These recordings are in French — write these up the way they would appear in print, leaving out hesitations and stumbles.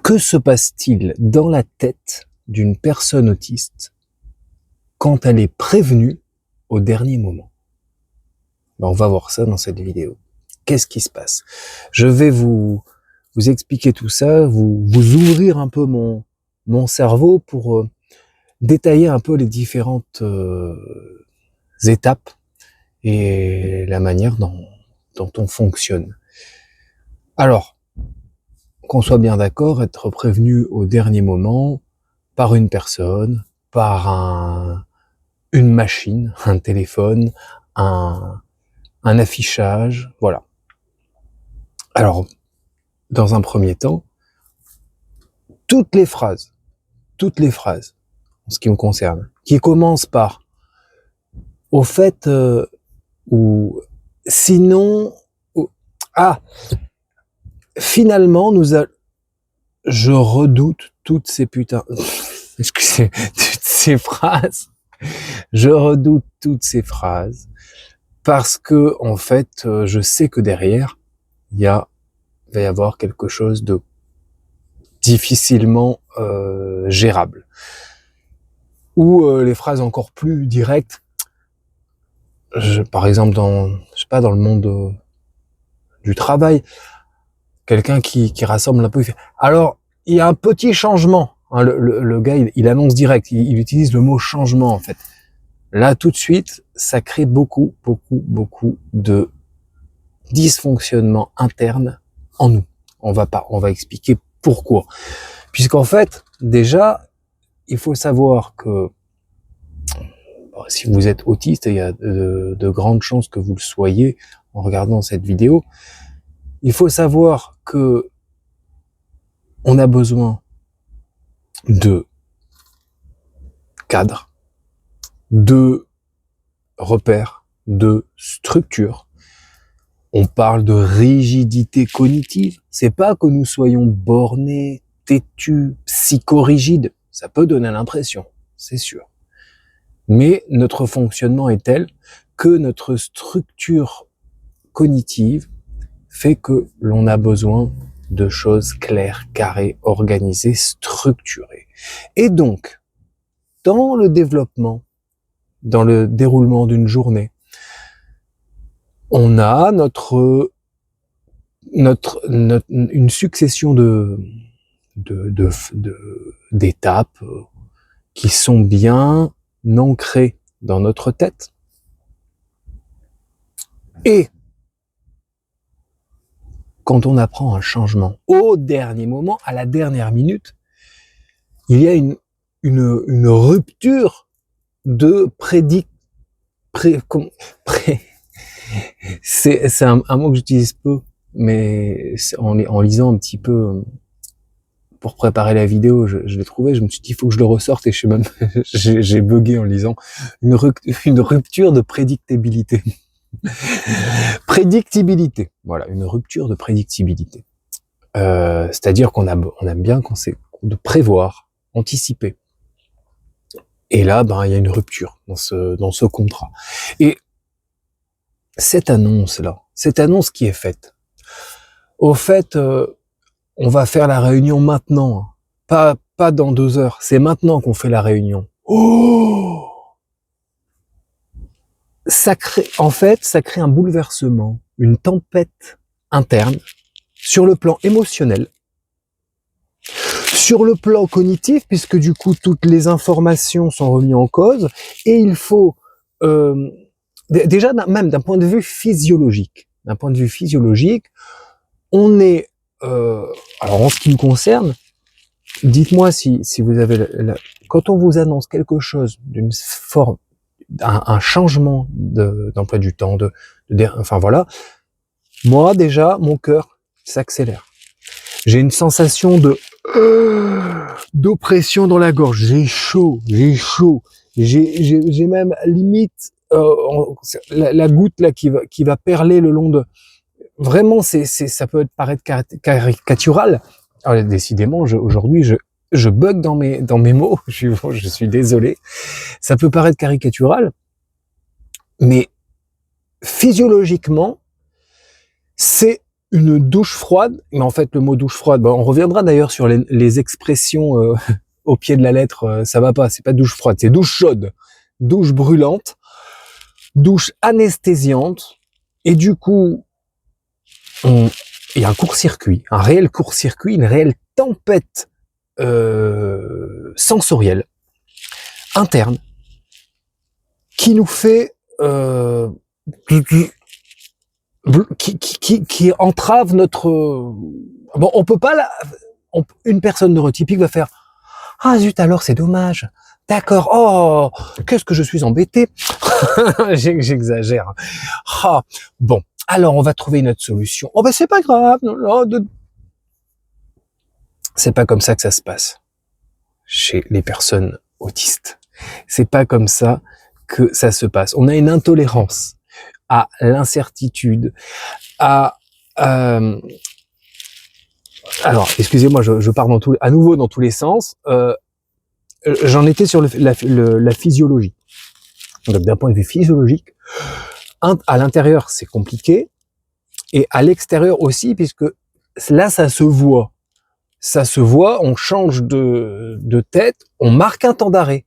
Que se passe-t-il dans la tête d'une personne autiste quand elle est prévenue au dernier moment? On va voir ça dans cette vidéo. Qu'est-ce qui se passe? Je vais vous expliquer tout ça, vous ouvrir un peu mon cerveau pour détailler un peu les différentes étapes et la manière dont on fonctionne. Alors, qu'on soit bien d'accord, être prévenu au dernier moment par une personne, par une machine, un téléphone, un affichage, voilà. Alors, dans un premier temps, toutes les phrases, en ce qui me concerne, qui commencent par au fait ou sinon ou, finalement je redoute toutes ces putains excusez, toutes ces phrases. Je redoute toutes ces phrases parce que en fait, je sais que derrière, va y avoir quelque chose de difficilement gérable. Ou les phrases encore plus directes. Par exemple, dans le monde du travail, quelqu'un qui rassemble un peu, il fait, alors, il y a un petit changement. Hein, le gars, il annonce direct, il utilise le mot changement, en fait. Là, tout de suite, ça crée beaucoup de dysfonctionnement interne en nous. On va expliquer pourquoi. Puisqu'en fait, déjà, il faut savoir que si vous êtes autiste, il y a de grandes chances que vous le soyez en regardant cette vidéo. Il faut savoir que on a besoin de cadres, de repères, de structures. On parle de rigidité cognitive. C'est pas que nous soyons bornés, têtus, psychorigides. Ça peut donner l'impression, c'est sûr. Mais notre fonctionnement est tel que notre structure cognitive fait que l'on a besoin de choses claires, carrées, organisées, structurées. Et donc, dans le développement, dans le déroulement d'une journée, on a une succession d'étapes qui sont bien ancrées dans notre tête. Et quand on apprend un changement au dernier moment, à la dernière minute, il y a une rupture de c'est un mot que j'utilise peu, mais en lisant un petit peu pour préparer la vidéo, je l'ai trouvé, je me suis dit, il faut que je le ressorte, et je sais même, j'ai bugué en lisant, une rupture de prédictibilité. Prédictibilité, voilà, une rupture de prédictibilité. C'est-à-dire qu'on aime bien quand c'est de prévoir, anticiper. Et là, il y a une rupture dans ce contrat. Et cette annonce qui est faite, au fait, on va faire la réunion maintenant, pas dans 2 heures, c'est maintenant qu'on fait la réunion. Oh! Ça crée un bouleversement, une tempête interne, sur le plan émotionnel, sur le plan cognitif, puisque du coup toutes les informations sont remises en cause, et il faut déjà même d'un point de vue physiologique, on est alors en ce qui me concerne, dites-moi si vous avez quand on vous annonce quelque chose d'une forme, un changement d'emploi du temps, enfin voilà, moi déjà mon cœur s'accélère. J'ai une sensation d'oppression dans la gorge. J'ai chaud. J'ai même limite la goutte là qui va perler le long de. Vraiment, ça peut paraître caricatural. Alors, décidément, aujourd'hui, je bug dans mes mots. Je suis désolé. Ça peut paraître caricatural, mais physiologiquement, c'est une douche froide, mais en fait le mot douche froide, on reviendra d'ailleurs sur les expressions au pied de la lettre, ça va pas, c'est pas douche froide, c'est douche chaude, douche brûlante, douche anesthésiante, et du coup, il y a un court-circuit, un réel court-circuit, une réelle tempête sensorielle, interne, qui nous fait qui entrave notre bon, on peut pas une personne neurotypique va faire ah zut alors c'est dommage, d'accord, oh qu'est-ce que je suis embêté. J'exagère. Ah, bon, alors on va trouver une autre solution. Oh ben c'est pas grave, c'est pas comme ça que ça se passe chez les personnes autistes. C'est pas comme ça que ça se passe. On a une intolérance à l'incertitude, à alors excusez-moi, je pars à nouveau dans tous les sens. J'en étais sur la physiologie. Donc d'un point de vue physiologique, à l'intérieur c'est compliqué et à l'extérieur aussi, puisque là ça se voit. Ça se voit, on change de tête, on marque un temps d'arrêt.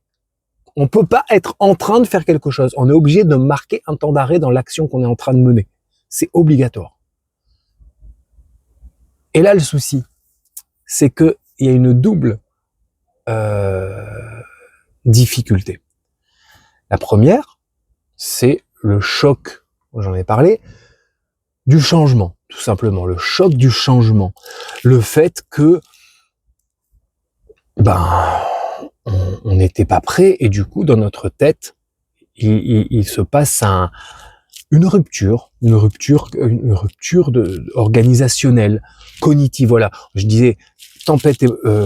On peut pas être en train de faire quelque chose. On est obligé de marquer un temps d'arrêt dans l'action qu'on est en train de mener. C'est obligatoire. Et là, le souci, c'est que il y a une double difficulté. La première, c'est le choc, j'en ai parlé, du changement, tout simplement. Le choc du changement. Le fait que, on n'était pas prêt et du coup, dans notre tête, il se passe une rupture organisationnelle, cognitive. Voilà, je disais tempête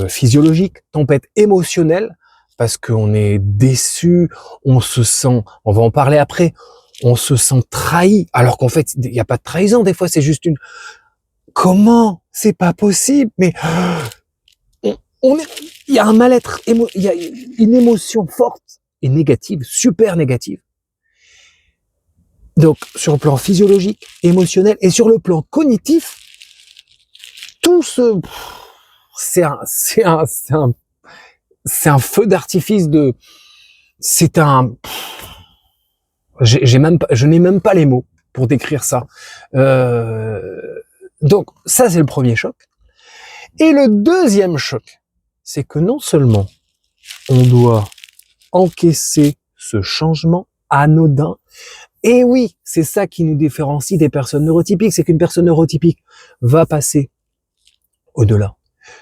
physiologique, tempête émotionnelle, parce qu'on est déçu, on se sent, on va en parler après, on se sent trahi, alors qu'en fait il n'y a pas de trahison, des fois c'est juste une comment c'est pas possible, mais il y a un mal-être, il y a une émotion forte et négative, super négative. Donc, sur le plan physiologique, émotionnel et sur le plan cognitif, tout c'est un feu d'artifice je n'ai même pas les mots pour décrire ça. Donc, ça, c'est le premier choc. Et le deuxième choc, c'est que non seulement on doit encaisser ce changement anodin. Et oui, c'est ça qui nous différencie des personnes neurotypiques, c'est qu'une personne neurotypique va passer au-delà.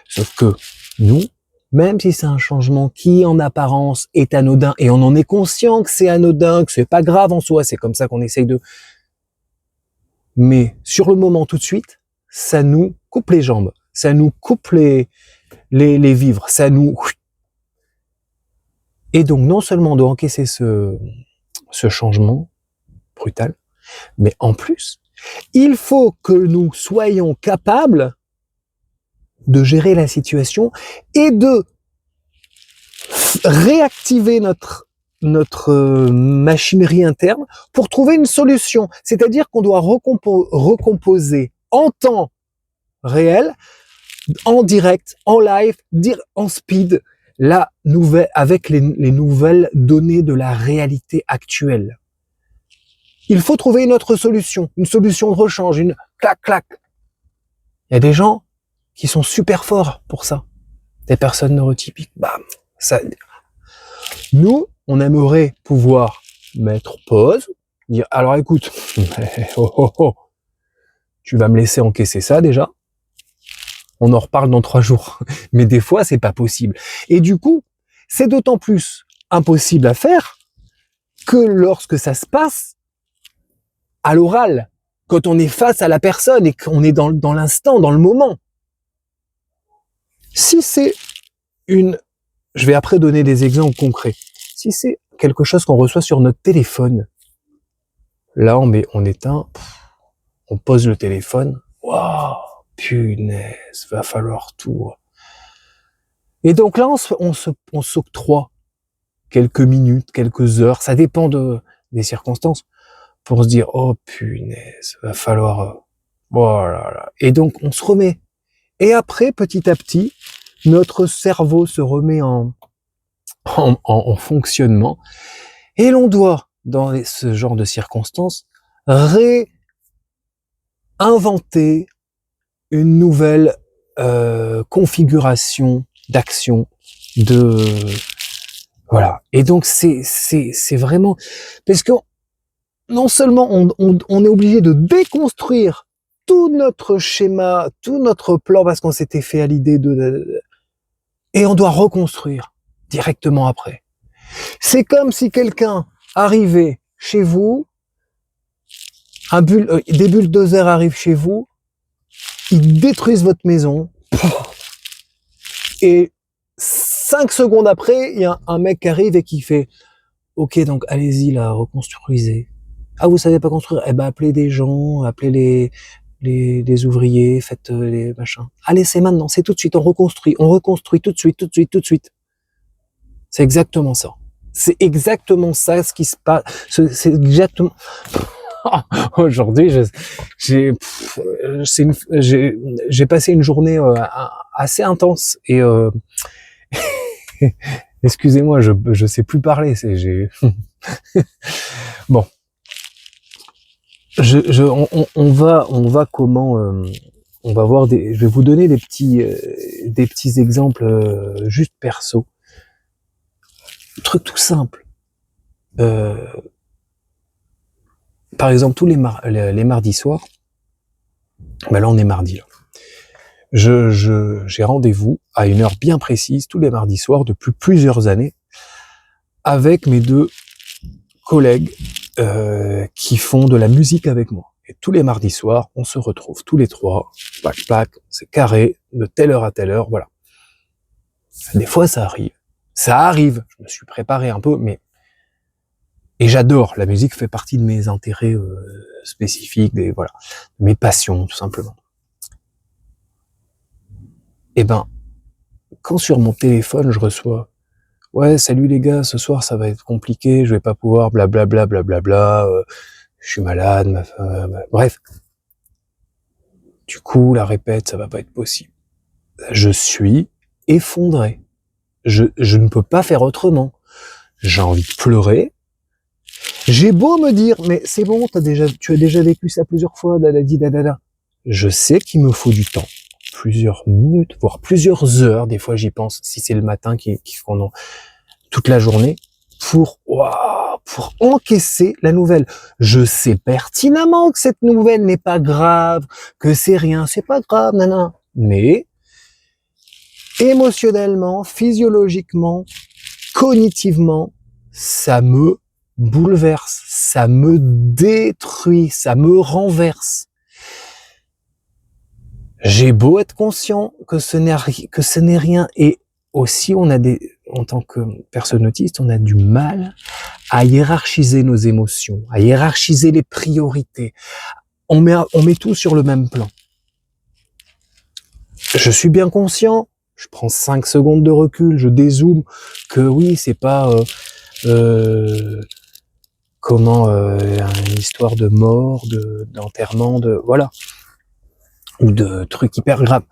Sauf que nous, même si c'est un changement qui en apparence est anodin, et on en est conscient que c'est anodin, que c'est pas grave en soi, c'est comme ça qu'on essaye mais sur le moment tout de suite, ça nous coupe les jambes, ça nous coupe les vivres, ça nous... Et donc non seulement on doit encaisser ce changement brutal, mais en plus, il faut que nous soyons capables de gérer la situation et de réactiver notre machinerie interne pour trouver une solution. C'est-à-dire qu'on doit recomposer en temps réel, en direct, en live, en speed, avec les nouvelles données de la réalité actuelle. Il faut trouver une autre solution, une solution de rechange, une clac. Il y a des gens qui sont super forts pour ça. Des personnes neurotypiques, nous, on aimerait pouvoir mettre pause, dire, alors écoute, tu vas me laisser encaisser ça déjà, on en reparle dans 3 jours. Mais des fois, c'est pas possible. Et du coup, c'est d'autant plus impossible à faire que lorsque ça se passe à l'oral, quand on est face à la personne et qu'on est dans l'instant, dans le moment. Si c'est je vais après donner des exemples concrets. Si c'est quelque chose qu'on reçoit sur notre téléphone, là on éteint, on pose le téléphone, waouh, punaise, va falloir tout. Et donc là on s'octroie quelques minutes, quelques heures, ça dépend des circonstances, pour se dire oh punaise, va falloir Voilà. Et donc, on se remet. Et après, petit à petit, notre cerveau se remet en fonctionnement. Et l'on doit, dans ce genre de circonstances, réinventer une nouvelle configuration d'action, de voilà. Et donc c'est vraiment parce que non seulement on est obligé de déconstruire tout notre schéma, tout notre plan parce qu'on s'était fait à l'idée et on doit reconstruire directement après. C'est comme si quelqu'un arrivait chez vous, des bulldozers arrivent chez vous, ils détruisent votre maison, et 5 secondes après, il y a un mec qui arrive et qui fait « Ok, donc allez-y là, reconstruisez. Ah, vous savez pas construire? Eh ben appelez des gens, appelez les ouvriers, faites les machins. Allez, c'est maintenant, c'est tout de suite, on reconstruit tout de suite, tout de suite, tout de suite. » C'est exactement ça. C'est exactement ça ce qui se passe. C'est exactement... Aujourd'hui, j'ai passé une journée assez intense et excusez-moi, je sais plus parler. Bon, on va comment on va voir je vais vous donner des petits exemples juste perso, truc tout simple. Par exemple, tous les mardis soirs, ben là on est mardi là. J'ai rendez-vous à une heure bien précise tous les mardis soirs depuis plusieurs années avec mes 2 collègues qui font de la musique avec moi. Et tous les mardis soirs, on se retrouve tous les 3, plac, c'est carré, de telle heure à telle heure, voilà. Des fois ça arrive, je me suis préparé un peu, mais et j'adore, la musique fait partie de mes intérêts spécifiques, mes passions tout simplement. Et ben, quand sur mon téléphone je reçois « Ouais, salut les gars, ce soir ça va être compliqué, je vais pas pouvoir, blablabla, je suis malade, bref. » Du coup, la répète, ça va pas être possible. Je suis effondré. Je ne peux pas faire autrement. J'ai envie de pleurer. J'ai beau me dire, mais c'est bon, tu as déjà vécu ça plusieurs fois, dadada. Je sais qu'il me faut du temps. Plusieurs minutes, voire plusieurs heures, des fois j'y pense, si c'est le matin qui font toute la journée, pour encaisser la nouvelle. Je sais pertinemment que cette nouvelle n'est pas grave, que c'est rien, c'est pas grave, nanana. Mais, émotionnellement, physiologiquement, cognitivement, ça me bouleverse, ça me détruit, ça me renverse. J'ai beau être conscient que ce n'est rien, et aussi en tant que personne autiste, on a du mal à hiérarchiser nos émotions, à hiérarchiser les priorités. On met tout sur le même plan. Je suis bien conscient, je prends 5 secondes de recul, je dézoome, que oui, c'est pas une histoire de mort, d'enterrement, voilà, ou de trucs hyper graves.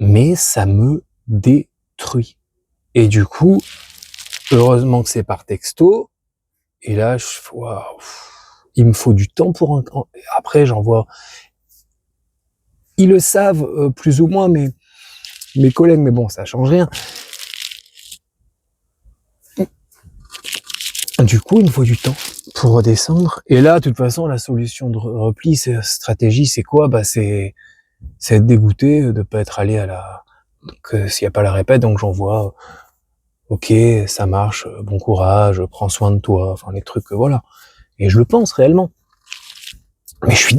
Mais ça me détruit. Et du coup, heureusement que c'est par texto, et là, il me faut du temps pour après j'envoie. Ils le savent plus ou moins, mes collègues, mais bon, ça change rien. Du coup, il me faut du temps pour redescendre. Et là, de toute façon, la solution de repli, stratégie, c'est quoi? C'est être dégoûté de pas être allé s'il n'y a pas la répète, donc j'envoie ok, ça marche, bon courage, prends soin de toi, enfin les trucs, voilà. Et je le pense réellement. Mais je suis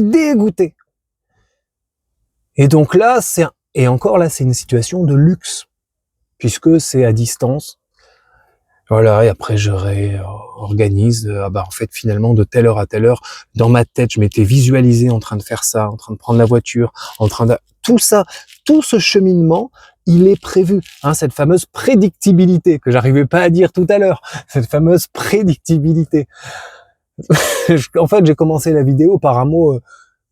dégoûté. Et donc là, c'est une situation de luxe, puisque c'est à distance. Voilà, et après je réorganise, en fait finalement de telle heure à telle heure, dans ma tête, je m'étais visualisé en train de faire ça, en train de prendre la voiture, tout ça, tout ce cheminement, il est prévu, cette fameuse prédictibilité que j'arrivais pas à dire tout à l'heure, cette fameuse prédictibilité. En fait, j'ai commencé la vidéo par un mot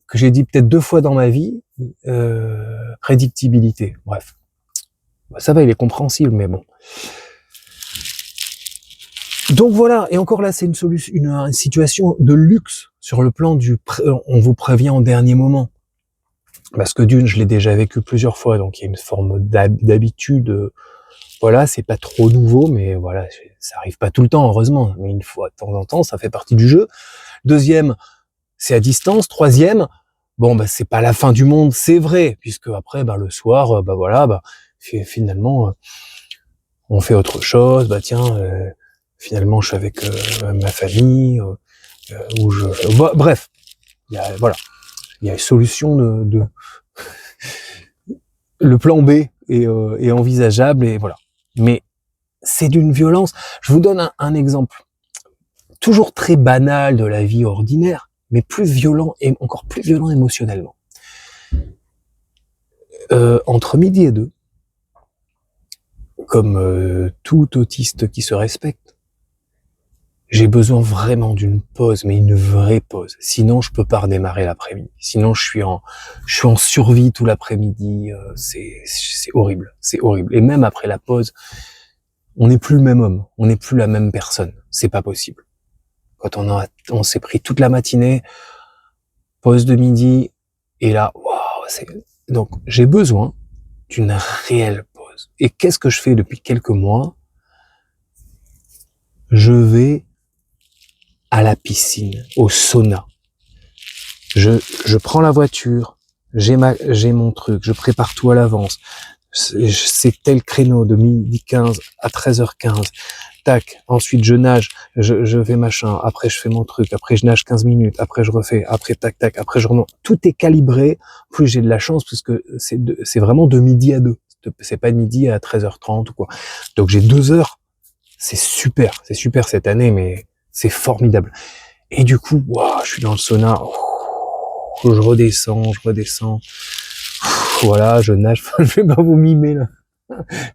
que j'ai dit peut-être 2 fois dans ma vie, prédictibilité. Bref, ça va, il est compréhensible, mais bon. Donc voilà, et encore là, c'est une situation de luxe sur le plan on vous prévient en dernier moment. Parce que d'une, je l'ai déjà vécu plusieurs fois, donc il y a une forme d'habitude. Voilà, c'est pas trop nouveau, mais voilà, ça arrive pas tout le temps, heureusement. Mais une fois de temps en temps, ça fait partie du jeu. Deuxième, c'est à distance. Troisième, bon, bah c'est pas la fin du monde, c'est vrai, puisque après, bah le soir, bah voilà, bah finalement, on fait autre chose. Bah tiens, finalement, je suis avec ma famille, ou bref, voilà, il y a une solution de le plan B est envisageable et voilà. Mais c'est d'une violence. Je vous donne un exemple, toujours très banal de la vie ordinaire, mais plus violent et encore plus violent émotionnellement. Entre midi et 2, comme tout autiste qui se respecte, j'ai besoin vraiment d'une pause, mais une vraie pause. Sinon, je peux pas redémarrer l'après-midi. Sinon, je suis en survie tout l'après-midi. C'est horrible, c'est horrible. Et même après la pause, on n'est plus le même homme, on n'est plus la même personne. C'est pas possible. Quand on s'est pris toute la matinée, pause de midi, et là, waouh, donc j'ai besoin d'une réelle pause. Et qu'est-ce que je fais depuis quelques mois? Je vais à la piscine, au sauna. Je prends la voiture, j'ai mon truc, je prépare tout à l'avance. C'est tel créneau de midi 15 à 13h15. Tac, ensuite je nage, je fais machin, après je fais mon truc, après je nage 15 minutes, après je refais, après tac tac, après je remonte. Tout est calibré. Plus j'ai de la chance puisque c'est vraiment de midi à 2. C'est pas de midi à 13h30 ou quoi. Donc j'ai 2 heures. C'est super cette année, mais c'est formidable. Et du coup, je suis dans le sauna, je redescends. Voilà, je nage, je vais pas vous mimer là.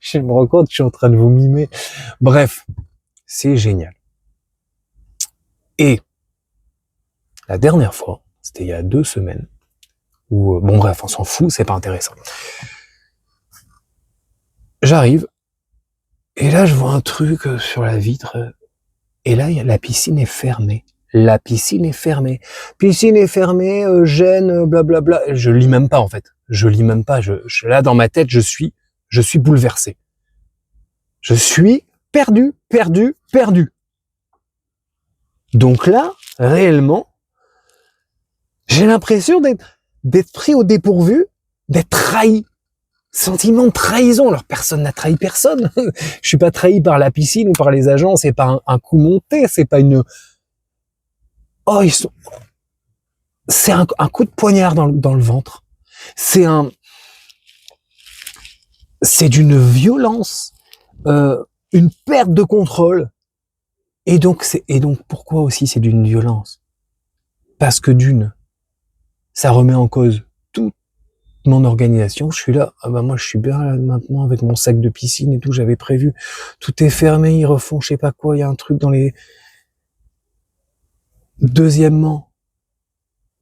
Je me rends compte que je suis en train de vous mimer. Bref, c'est génial. Et la dernière fois, c'était il y a 2 semaines, où, bon bref, on s'en fout, c'est pas intéressant. J'arrive, et là je vois un truc sur la vitre, et là la piscine est fermée. La piscine est fermée. Piscine est fermée, gêne, blablabla. Je lis même pas en fait. Je lis même pas. Là dans ma tête, je suis bouleversé. Je suis perdu. Donc là, réellement, j'ai l'impression d'être pris au dépourvu, d'être trahi. Sentiment de trahison. Alors personne n'a trahi personne. Je suis pas trahi par la piscine ou par les agents. C'est pas un coup monté. C'est pas une. Oh, c'est un coup de poignard dans le ventre. C'est d'une violence, une perte de contrôle. Et donc pourquoi aussi c'est d'une violence? Parce que ça remet en cause toute mon organisation. Je suis là, moi je suis bien là maintenant avec mon sac de piscine et tout, j'avais prévu. Tout est fermé, ils refont je sais pas quoi, il y a un truc dans les. Deuxièmement,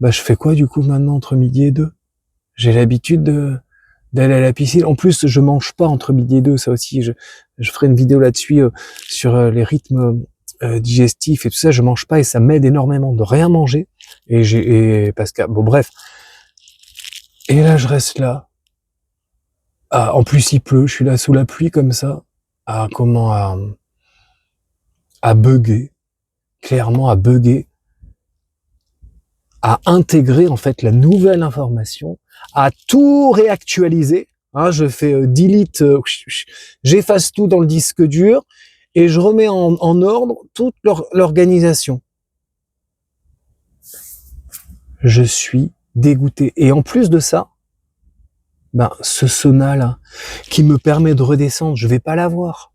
je fais quoi du coup maintenant entre midi et 2? J'ai l'habitude d'aller à la piscine. En plus, je mange pas entre midi et 2, ça aussi, je ferai une vidéo là-dessus sur les rythmes digestifs et tout ça. Je mange pas et ça m'aide énormément de rien manger. Parce que bon bref. Et là, je reste là. En plus, il pleut. Je suis là sous la pluie comme ça. À bugger, clairement à bugger. À intégrer en fait la nouvelle information, à tout réactualiser. Je fais delete, j'efface tout dans le disque dur et je remets en ordre toute l'organisation. Je suis dégoûté. Et en plus de ça, ce sauna là qui me permet de redescendre, je vais pas l'avoir.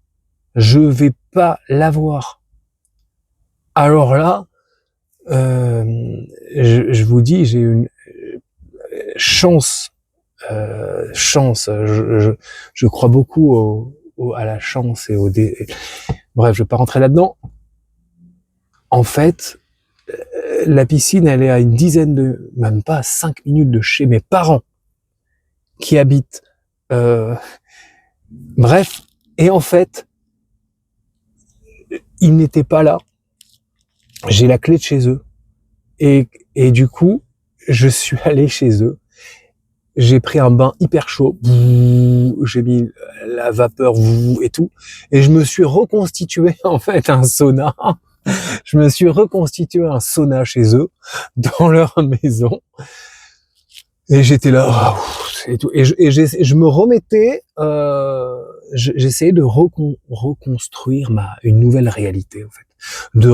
Alors là, je vous dis, j'ai une chance. Je crois beaucoup à la chance et bref, je vais pas rentrer là-dedans. En fait, La piscine, elle est à une dizaine même pas 5 minutes de chez mes parents qui habitent. Bref, et en fait, ils n'étaient pas là. J'ai la clé de chez eux. Et du coup, je suis allé chez eux. J'ai pris un bain hyper chaud. J'ai mis la vapeur et tout. Et je me suis reconstitué, en fait, un sauna. Je me suis reconstitué un sauna chez eux, dans leur maison. Et j'étais là, et tout. Et je me remettais, j'essayais de reconstruire une nouvelle réalité, en fait. De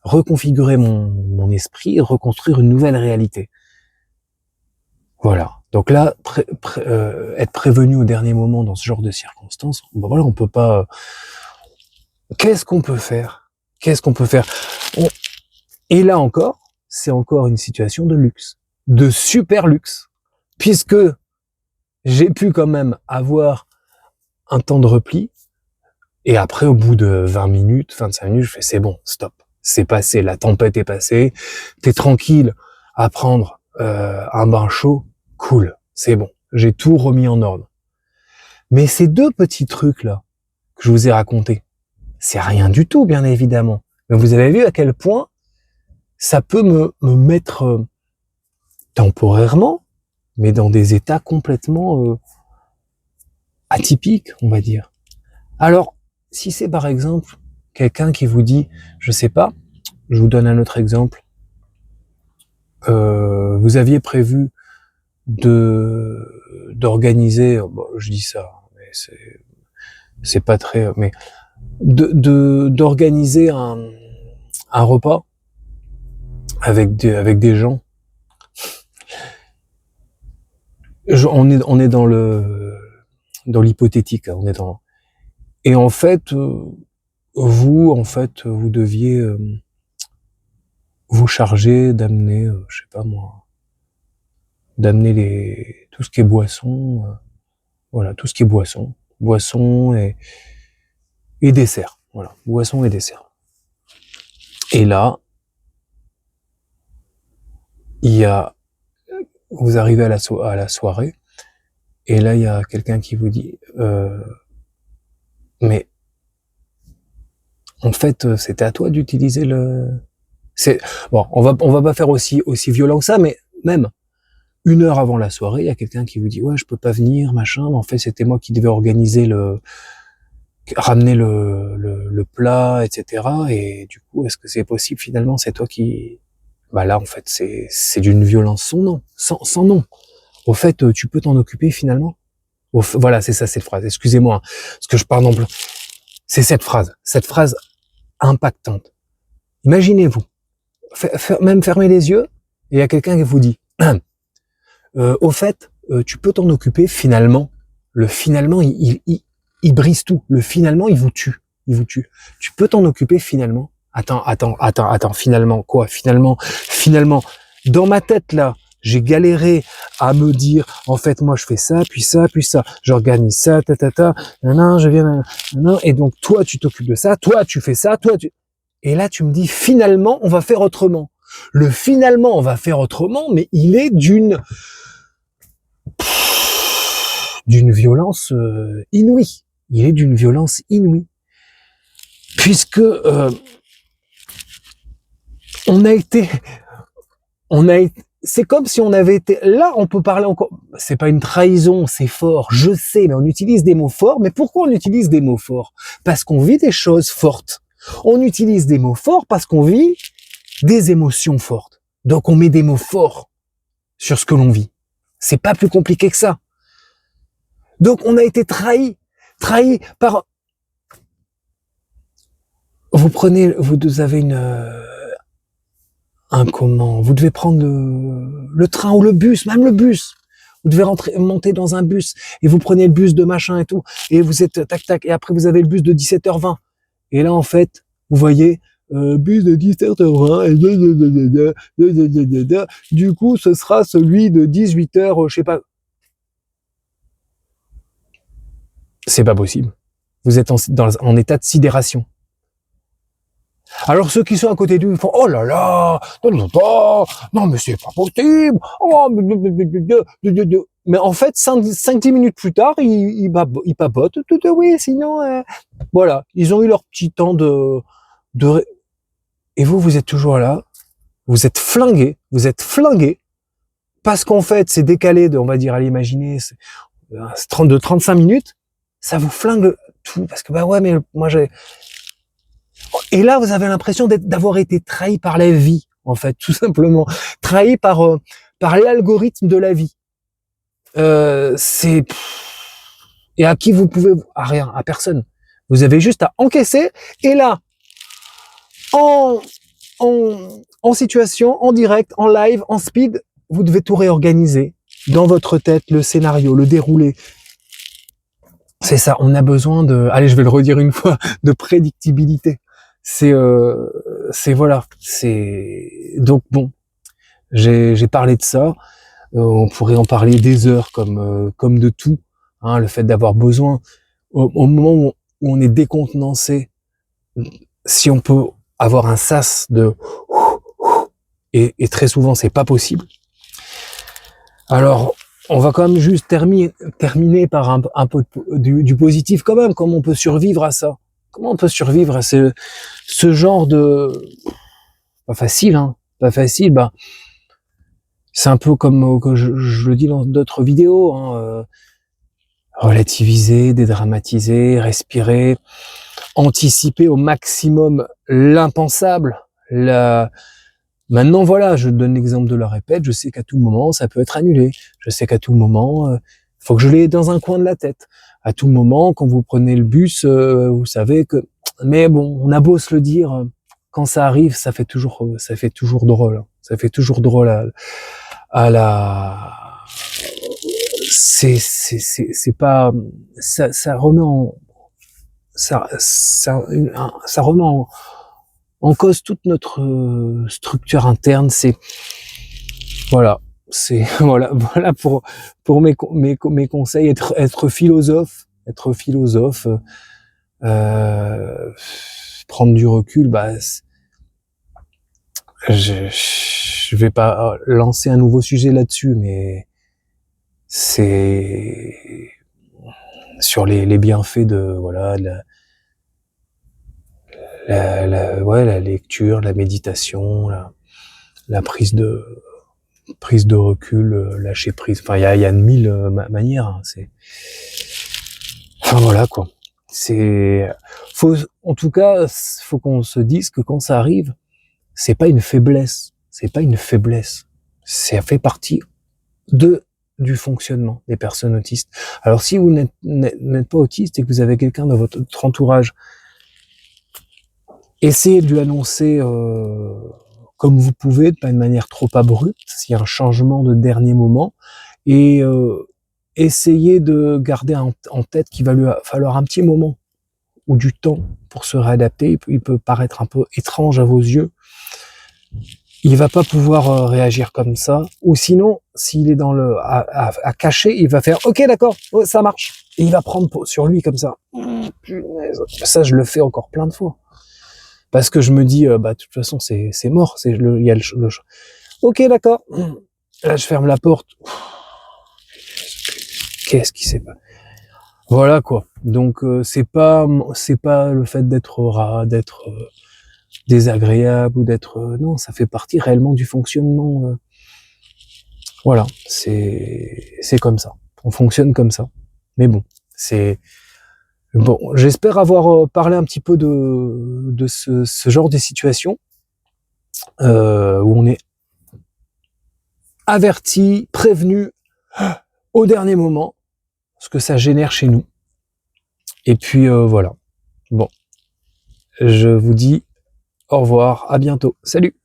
reconfigurer mon esprit, reconstruire une nouvelle réalité. Voilà. Donc là, être prévenu au dernier moment dans ce genre de circonstances, ben voilà, on peut pas. Qu'est-ce qu'on peut faire? Et là encore, c'est encore une situation de luxe, de super luxe, puisque j'ai pu quand même avoir un temps de repli. Et après, au bout de 20 minutes, 25 minutes, je fais c'est bon, stop, c'est passé, la tempête est passée, t'es tranquille à prendre un bain chaud, cool, c'est bon, j'ai tout remis en ordre. Mais ces deux petits trucs là que je vous ai racontés, c'est rien du tout, bien évidemment. Mais vous avez vu à quel point ça peut me mettre temporairement, mais dans des états complètement atypiques, on va dire. Alors, si c'est par exemple quelqu'un qui vous dit, je sais pas, je vous donne un autre exemple, vous aviez prévu d'organiser, bon, je dis ça, mais c'est pas très, mais d'organiser un repas avec des gens. On est dans l'hypothétique, on est dans, et en fait, vous deviez vous charger d'amener, je sais pas moi, d'amener tout ce qui est boisson, voilà, tout ce qui est boisson et dessert, voilà, boisson et dessert. Et là, vous arrivez à la soirée, et là il y a quelqu'un qui vous dit, mais en fait, c'était à toi d'utiliser bon, on va pas faire aussi violent que ça, mais même 1 heure avant la soirée, il y a quelqu'un qui vous dit ouais, je peux pas venir, machin, mais en fait c'était moi qui devais organiser ramener le plat, etc. Et du coup, est-ce que c'est possible finalement, c'est toi qui, bah là en fait c'est d'une violence sans nom. Au fait, tu peux t'en occuper finalement. Voilà, c'est ça cette phrase. Excusez-moi, parce que je pars dans plein. C'est cette phrase impactante. Imaginez-vous, même fermer les yeux, et il y a quelqu'un qui vous dit, au fait, tu peux t'en occuper finalement. Le finalement, il brise tout. Le finalement, il vous tue. Tu peux t'en occuper finalement. Attends, finalement, quoi? Finalement, dans ma tête là, j'ai galéré à me dire, en fait, moi, je fais ça, puis ça, j'organise ça, je viens, et donc, toi, tu t'occupes de ça, toi, tu fais ça, et là, tu me dis, finalement, on va faire autrement. Le finalement, on va faire autrement, mais il est d'une violence inouïe. Puisque, c'est comme si on avait été, là, on peut parler encore, c'est pas une trahison, c'est fort, je sais, mais on utilise des mots forts. Mais pourquoi on utilise des mots forts? Parce qu'on vit des choses fortes. On utilise des mots forts parce qu'on vit des émotions fortes. Donc on met des mots forts sur ce que l'on vit. C'est pas plus compliqué que ça. Donc on a été trahi par, vous avez vous devez prendre le train ou le bus, même le bus. Vous devez monter dans un bus, et vous prenez le bus de machin et tout, et vous êtes tac, et après vous avez le bus de 17h20. Et là, en fait, vous voyez, bus de 17h20, du coup, ce sera celui de 18h, je sais pas. C'est pas possible. Vous êtes en état de sidération. Alors ceux qui sont à côté de lui, ils font oh là là, non, non, non, non mais c'est pas possible. Oh, mais en fait, 5-10 minutes plus tard, ils papotent. Oui, sinon, voilà, ils ont eu leur petit temps de. Et vous êtes toujours là, vous êtes flingués, parce qu'en fait, c'est décalé de, on va dire, allez imaginer, c'est 35 minutes, ça vous flingue tout, parce que bah ouais, mais moi j'ai. Et là, vous avez l'impression d'avoir été trahi par la vie, en fait, tout simplement, trahi par l'algorithme de la vie. C'est et à qui vous pouvez à rien, à personne. Vous avez juste à encaisser. Et là, en en situation, en direct, en live, en speed, vous devez tout réorganiser dans votre tête, le scénario, le déroulé. C'est ça. On a besoin de. Allez, je vais le redire une fois, de prédictibilité. C'est voilà. C'est donc bon. J'ai parlé de ça. On pourrait en parler des heures comme de tout. Hein, le fait d'avoir besoin au moment où on est décontenancé, si on peut avoir un sas de et très souvent c'est pas possible. Alors on va quand même juste terminer par un peu du positif quand même. Comment on peut survivre à ça? Comment on peut survivre à ce genre de pas facile, hein? Pas facile. Bah c'est un peu comme que je le dis dans d'autres vidéos. Hein, relativiser, dédramatiser, respirer, anticiper au maximum l'impensable. Maintenant, voilà, je donne l'exemple de la répète, je sais qu'à tout moment, ça peut être annulé. Je sais qu'à tout moment, faut que je l'ai dans un coin de la tête. À tout moment, quand vous prenez le bus, vous savez que... Mais bon, on a beau se le dire, quand ça arrive, ça fait toujours drôle. Hein. Ça fait toujours drôle à la... C'est pas... Ça remet en... Ça remet en cause toute notre structure interne. C'est voilà, c'est voilà pour mes conseils. Être philosophe, prendre du recul. Bah, je vais pas lancer un nouveau sujet là-dessus, mais c'est sur les bienfaits de voilà la lecture, la méditation, la prise de recul, lâcher prise. Enfin, il y a 1000 manières. Hein, enfin voilà quoi. En tout cas, faut qu'on se dise que quand ça arrive, c'est pas une faiblesse. Ça fait partie du fonctionnement des personnes autistes. Alors si vous n'êtes pas autiste et que vous avez quelqu'un dans votre entourage, essayez de lui annoncer comme vous pouvez, de pas une manière trop abrupte, s'il y a un changement de dernier moment, et essayez de garder en tête qu'il va lui falloir un petit moment ou du temps pour se réadapter. Il peut paraître un peu étrange à vos yeux. Il va pas pouvoir réagir comme ça, ou sinon, s'il est à cacher, il va faire ok d'accord, ça marche, et il va prendre sur lui comme ça. Punaise. Ça, je le fais encore plein de fois. Parce que je me dis, bah, de toute façon, c'est mort. Il y a le ok, d'accord. Là, je ferme la porte. Qu'est-ce qui s'est passé? Voilà, quoi. Donc, c'est pas le fait d'être d'être désagréable ou d'être, non, ça fait partie réellement du fonctionnement. Voilà. C'est comme ça. On fonctionne comme ça. Mais bon, bon, j'espère avoir parlé un petit peu de ce genre de situation où on est averti, prévenu au dernier moment, ce que ça génère chez nous. Et puis voilà. Bon, je vous dis au revoir, à bientôt. Salut!